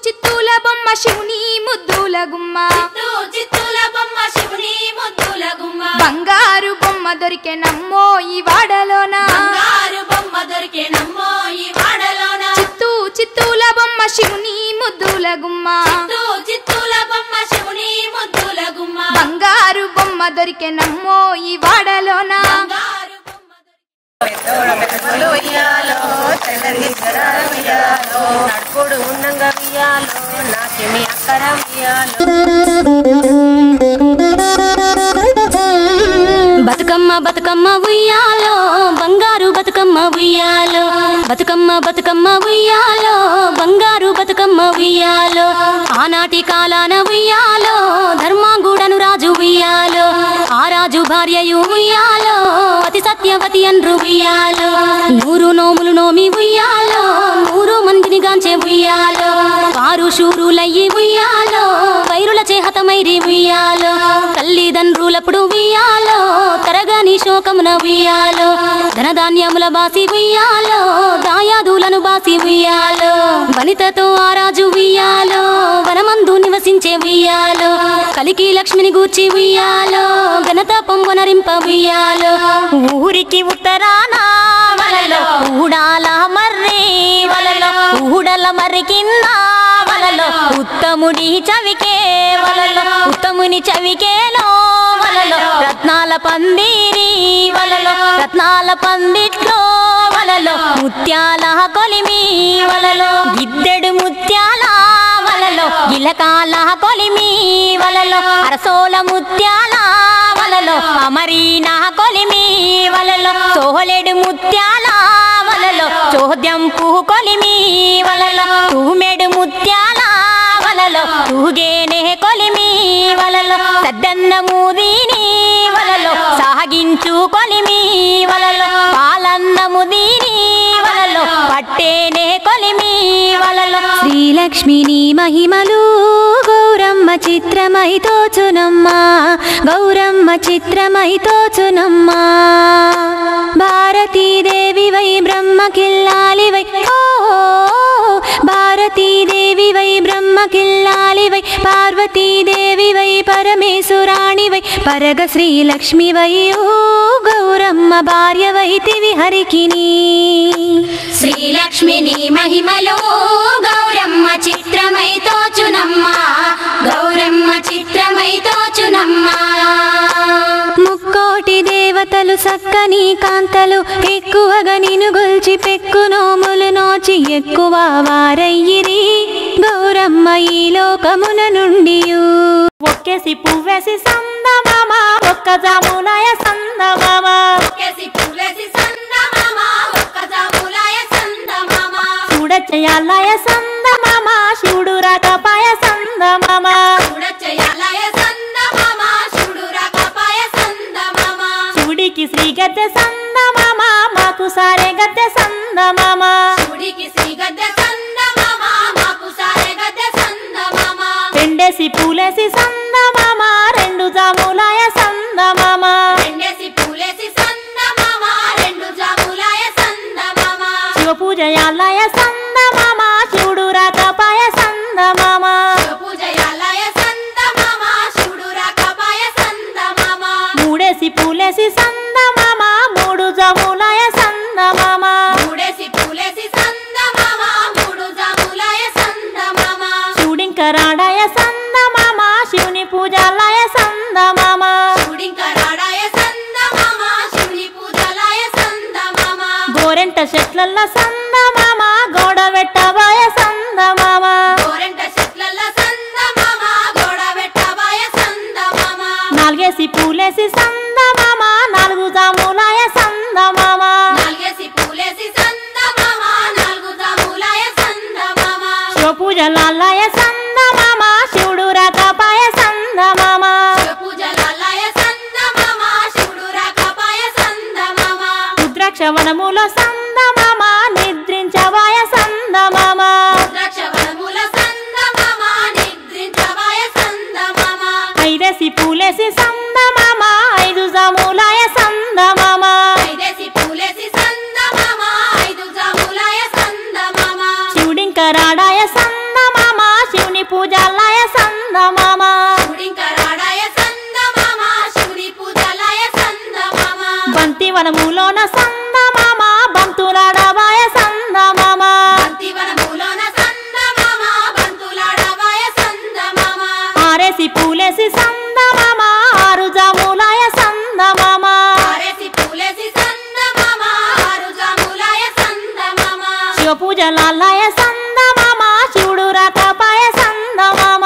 చిత్తూల బొమ్మ శివుని ముద్దుల గుమ్మ చిత్తూల బొమ్మ శివుని ముద్దుల గుమ్మ బంగారు బొమ్మ దొరికే నమ్మో ఈ వాడలోన బంగారు బొమ్మ దొరికే నమ్మో ఈ వాడలోన చిత్తూల బొమ్మ శివుని ముద్దుల గుమ్మ చిత్తూల బొమ్మ శివుని ముద్దుల గుమ్మ బంగారు బొమ్మ దొరికే నమ్మో ఈ వాడలోన నడుపుడు ఉండంగా వియాలో నాకేమి అక్కర బతుకమ్మ బతుకమ్మ ఉయ్యాలో బంగారు బతుకమ్మ ఉయ్యాలో బతుకమ్మ బతుకమ్మ ఉయ్యాలో బంగారు బతుకమ్మ ఉయ్యాలో ఆనాటి కాలాన ఉయ్యాలో ధర్మాంగుడను రాజు ఉయ్యాలో ఆ రాజు భార్యయు ఉయ్యాలో అతి సత్యవతి అన్రు ఉయ్యాలో 100 నోములు నోమి ఉయ్యాలో 100 మందిని గాంచే ఉయ్యాలో వారు శూరులయ్యి ఉయ్యాలో వైరుల చేహతమైరి ఉయ్యాలో తల్లిదండ్రులప్పుడు ఉయ్యాలో తరగని శోకమున ఉయ్యాలో ధనధాన్యముల బాసి ఉయ్యాలో దాయాదులను బాసి ఉయ్యాలో వనితతో ఆ రాజు ఉయ్యాలో వనమందు నివసించే ఉయ్యాలో కలికి లక్ష్మిని గూర్చి ఉయ్యాలో ఘనత పొంగునరింప ఉయ్యాలో ఊరికి ఉత్తరాన వలలో ఊడాల మర్రి వలలో ఊడల మర్రి కింద వలలో ఉత్తముడి చవికే వలలో ఉత్తముని చవికేలో వలలో రత్నాల పందిరి వలలో రత్నాల పందిట్లో వలలో ముత్యాల కొలిమి వలలో గిద్దెడు ముత్యాల వలలో గిలకాల కొలిమి వలలో అరసోల ముత్యాల వలలో అమరీనా కొలిమి వలలో సోహలేడు ముత్యాల వలలో చోద్యంపు కొలిమి వలలో తూమెడు ముత్యాల వలలో తూగేనే కొలిమి వలలో సద్దన్న ముదీని వలలో సాగించు కొలిమి వలలో పాలన్నము దీని వలలో పట్టేనే కొలిమి వలలో శ్రీలక్ష్మిని మహిమలు గౌరమ్మ చిత్రమై తోచునమ్మా గౌరమ్మ చిత్రమై తోచునమ్మా భారతీదేవి వై బ్రహ్మ కిల్లాలి వై ఓ భారతీదేవి వై బ్రహ్మ కిల్లాలి వై పార్వతీదేవి వై పరమేశ్వరాణి వై పరగ శ్రీలక్ష్మి వై ఓ గౌరమ్మ భార్య వైతివి హరికిని శ్రీలక్ష్మిని మహిమలో గౌరమ్మ చిత్రమై తోచునమ్మా గౌరమ్మ చిత్రమై తోచునమ్మా ముక్కోటి దేవతలు సక్కని కాంతలు ఎక్కువగా నిన్ను గొల్చి పెక్కు నోములు నోచి ఎక్కువ వారయ్యిరి గౌరమ్మ ఈ లోకమున నుండి ఒక్కేసి పువ్వేసి సందమామ ఒక్క జాములాయ సందమామ ఒక్కేసి పువ్వేసి సందమామ ఒక్క జాములాయ సందమామ చూడచ్చయాలయ సందమామ శివుడు రాకపాయ సందమామ చూడచ్చయాలయ సందమామ శివుడు రాకపాయ సందమామ శివుడికి శ్రీ గద్దె సందమామ మాకు సారే గద్దె సందమామ శివుడికి శ్రీ గద్దె సందమామ మాకు సారే గద్దె సందమామ రెండేసి పూలేసి సందమామ రెండు జాములాయ సందమామ రెండేసి పూలేసి సందమామ రెండు జాములాయ సందమామ శివ పూజయాలయ సందమామ శివుడు రాకపాయ సందమామ పూజయాలయ సందమామ శివుడు రాకపాయ సందమామ మూడేసి పూలేసి సందమామ మూడు జాములాయ సందమామ మూడేసి పూలేసి సందమామ మూడు జాములాయ సందమామ శివుడింకరాడాయ సందమామ శివుని పూజాలయ సందమామ శివుడింకరాడాయ సందమామ శివుని పూజాలయ సందమామ గోరెంట చెట్లల్ల సందమామ గోడ వెట్టబాయ సందమామ గోరెంట చెట్లల్ల సందమామ గోడ వెట్టబాయ సందమామ నాలుగేసి పూలేసి సందమామ నాలుగు జాములాయ సందమామ నాలుగేసి పూలేసి సందమామ నాలుగు జాములాయ సందమామ శివ పూజలాలయ సందమామ శివుడు రాకపాయ సందమామ పూజలాలయ సందమామ శివుడు రాకపాయ సందమామ రుద్రాక్ష వనములో సందమామ నిద్రించవాయ సందమామ ద్రాక్షవనముల సందమామ నిద్రించవాయ సందమామ ఐదేసి పూలేసి సందమామ ఐదు జాములాయ సందమామ ఐదేసి పూలేసి సందమామ ఐదు జాములాయ సందమామ శివుడింకరాడాయ సందమామ పూజలాయ సందమామ శివుడింకరాడాయ సందమామ శివుని పూజలాయ సందమామ బంతివనములోన సందమామ బంతులాడవాయ సందమామ బంతివనములోన సందమామ బంతులాడవాయ సందమామ ఆరేసి పూలేసి సందమామ ఆరు జాములాయ సందమామ ఆరేసి పూలేసి సందమామ ఆరు జాములాయ సందమామ శివ పూజలాయ సందమామ శివుడు రాకపాయ సందమామ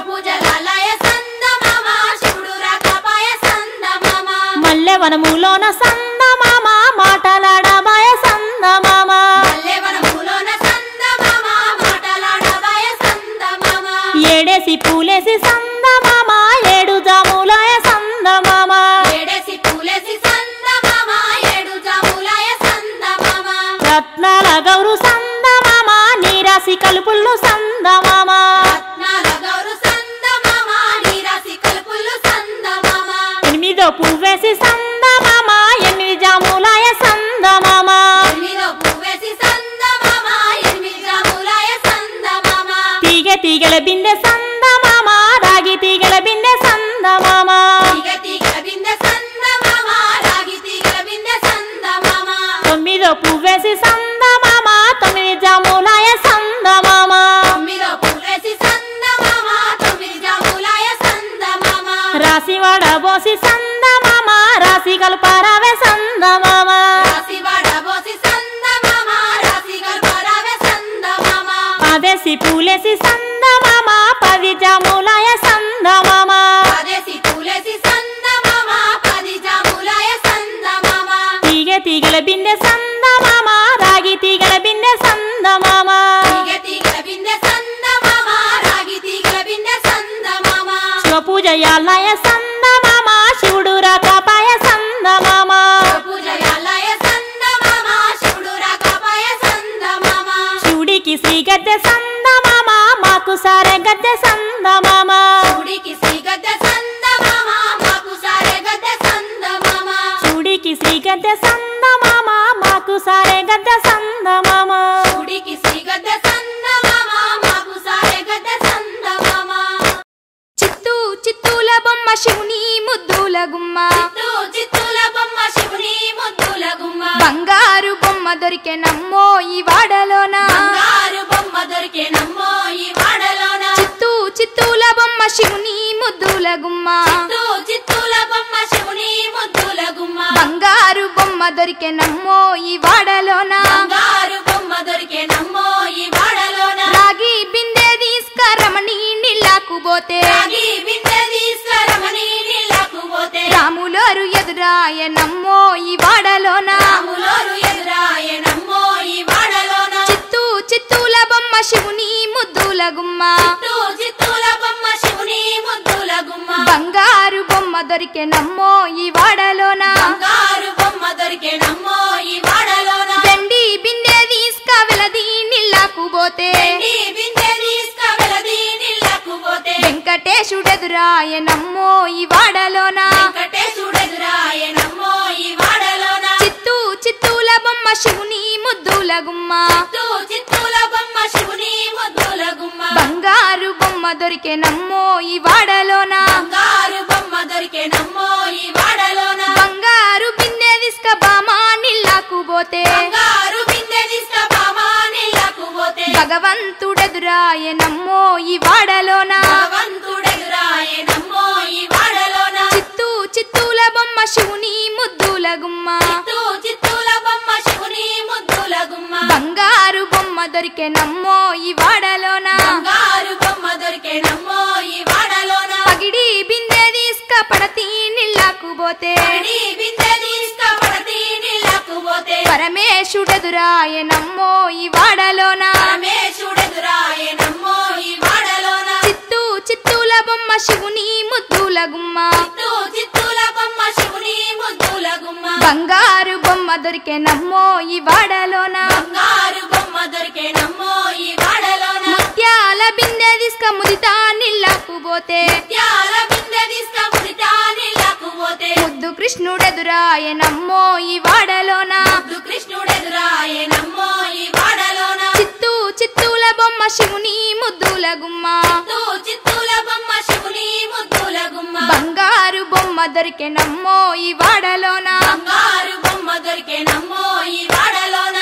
పూజలాయ సందమామ శివుడు రాకపాయ సందమామ మల్లెవనములోన సందమామ మాటలాడబాయ సందమామ మల్లెవనములోన సందమామ మాటలాడవాయ సందమామ ఏడేసి పూలేసి సందమామ ఏడు జాములాయ సందమామ ఏడేసి పూలేసి సందమామ ఏడు జాములాయ సందమామ రత్నాల గౌరు సందమామ నీరాసి కలుపుళ్ళు సందమామ రత్నాల గౌరు సందమామ నీరాసి కలుపులు సందమామ ఎనిమిదో పువ్వేసి సందమామ ఎనిమిది జాములాయ సందమామ ఎనిమిదో పువ్వేసి సందమామ ఎనిమిది జాములాయ సందమామ తీగల బిందె సందమామ రాగి తీగల బిందె సందమామ తీగ తీగల బిందె సందమామ రాగి తీగల బిందె సందమామ తొమ్మిదో పువ్వేసి సందమామ తొమ్మిది జాములాయ సందమామ తొమ్మిదో పువ్వేసి సందమామ తొమ్మిది జాములాయ సందమామ రాసి వడబోసి సందమామ రాసి కల్పరావే సందమామ రాసి వడబోసి సందమామ రాసి గల్పరావే సందమామ పదేసి పూలేసి సందమామ పది జాములాయ సందమామ పదేసి పూలేసి సందమామ పది జాములాయ సందమామ తీగల బిందె సందమామ రాగి తీగల బిందె సందమామ తీగ తీగల బిందె సందమామ రాగి తీగల బిందె సందమామ శివ పూజయాలయ సందమామ శివుడు రాకపాయ సందమామ పూజయాలయ సందమామ శివుడు రాకపాయ సందమామ శివుడికి శ్రీ గద్దె సందమామ మాకు సారె గద్దె సందమామ శివుడికి శ్రీ గద్దె సందమామ మాకు సారె గద్దె సందమామ శివుడికి శ్రీ గద్దె సందమామ మాకు సారె గద్దె సందమామ శివుడికి శ్రీ గద్దె సందమామ మాకు సారె గద్దె సందమామ చిత్తూ చిత్తూల బొమ్మ శివుని ముద్దుల గుమ్మ చిత్తూల బొమ్మ శివుని ముద్దుల గుమ్మ బంగారు బొమ్మ దొరికే నమ్మో ఈ వాడలోన బంగారు బొమ్మ దొరికే నమ్మో ఈ వాడలోన చిత్తూల బొమ్మ శివుని ముద్దుల గుమ్మ చిత్తూల బొమ్మ శివుని ముద్దుల గుమ్మ బంగారు బొమ్మ దొరికే నమ్మో ఈ వాడలోన బంగారు బొమ్మ దొరికే నమ్మో ఈ వాడలోన రాగి బిందె తీసుకరమణి నీళ్ళకు పోతే రాగి బిందె తీసుకురమని నీళ్ళకు పోతే రాములోరు ఎదురాయ నమ్మో ఈ వాడలోన రాములోరు ఎదురాయ నమ్మో ఈ వాడలోన చిత్తూల బొమ్మ శివుని ముద్దుల గుమ్మ చిత్తూల బొమ్మ శివుని ముద్దుల గుమ్మ బంగారు బొమ్మ దొరికే నమ్మో ఈ వాడలోన బంగారు బొమ్మ దొరికే నమ్మో ఈ వాడలోన వెండి బిందె తీసుక వెలది నీళ్ళకు పోతే వెండి బిందె తీసుకువెలది నీళ్ళకు పోతే వెంకటేశుడెదురాయ నమ్మో ఈ వాడలోన వెంకటేశుడెదురాయ నమ్మో ఈ వాడలోన చిత్తూల బొమ్మ శివుని ముద్దుల గుమ్మ చిత్తూల బొమ్మ శివుని ముద్దుల గుమ్మ బంగారు బొమ్మ దొరికే నమ్మో ఈ వాడలోన బంగారు బొమ్మ దొరికే నమ్మో ఈ వాడలోన బంగారు బిందె తీసుక బామా నీళ్ళకు పోతే బంగారు బిందె తీసుకువా నీళ్ళకు పోతే భగవంతుడెదురాయ నమ్మో ఈ వాడలోన భగవంతుడెదురాయ నమ్మో ఈ వాడలోన చిత్తూల బొమ్మ శివుని ముద్దుల గుమ్మ చిత్తూల బొమ్మ శివుని ముద్దుల గుమ్మ బంగారు బొమ్మ దొరికే నమ్మో ఈ వాడలోన బంగారు బొమ్మ దొరికే నమ్మో ఈ వాడలోన పగిడి బిందె తీసుక పడతి నీళ్ళకు పోతే పడి బిందె తీసుకువడతి నీళ్ళకు పోతే పరమేశుడెదురాయ నమ్మో ఈ వాడలోన పరమేశుడెదురాయ నమ్మో ఈ వాడలోన చిత్తూల బొమ్మ శివుని ముద్దుల గుమ్మ చిత్తూల బొమ్మ శివుని ముద్దుల గుమ్మ బంగారు బొమ్మ దొరికే నమ్మో ఈ వాడలోన బంగారు బొమ్మ దొరికే నమ్మో ఈ వాడలోన ముత్యాల బిందె తీసుక ముదితా నీళ్ళకు పోతే త్యాల బిందె తీసుకువడతా నీళ్ళకు పోతే ముద్దు కృష్ణుడెదురాయ నమ్మో ఈ వాడలోన కృష్ణుడెదురాయ నమ్మో ఈ వాడలోన చిత్తూల బొమ్మ శివుని ముద్దుల గుమ్మ దొరికెనమ్మో ఈ వాడలోన బంగారు బొమ్మ దొరికెనమ్మో ఈ వాడలోన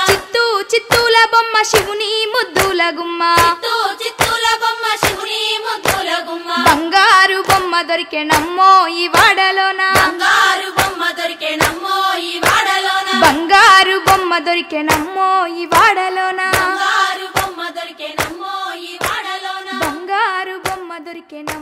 చిత్తూల బొమ్మ శివుని ముద్దుల గుమ్మ చిత్తూల బొమ్మ శివుని ముద్దుల గుమ్మ బంగారు బొమ్మ దొరికెనమ్మో ఈ వాడలోన బంగారు బొమ్మ దొరికెనమ్మో ఈ వాడలోన బంగారు బొమ్మ దొరికెనమ్మో ఈ వాడలోన బంగారు బొమ్మ దొరికెనమ్మో ఈ వాడలోన బంగారు బొమ్మ దొరికెనమ్మో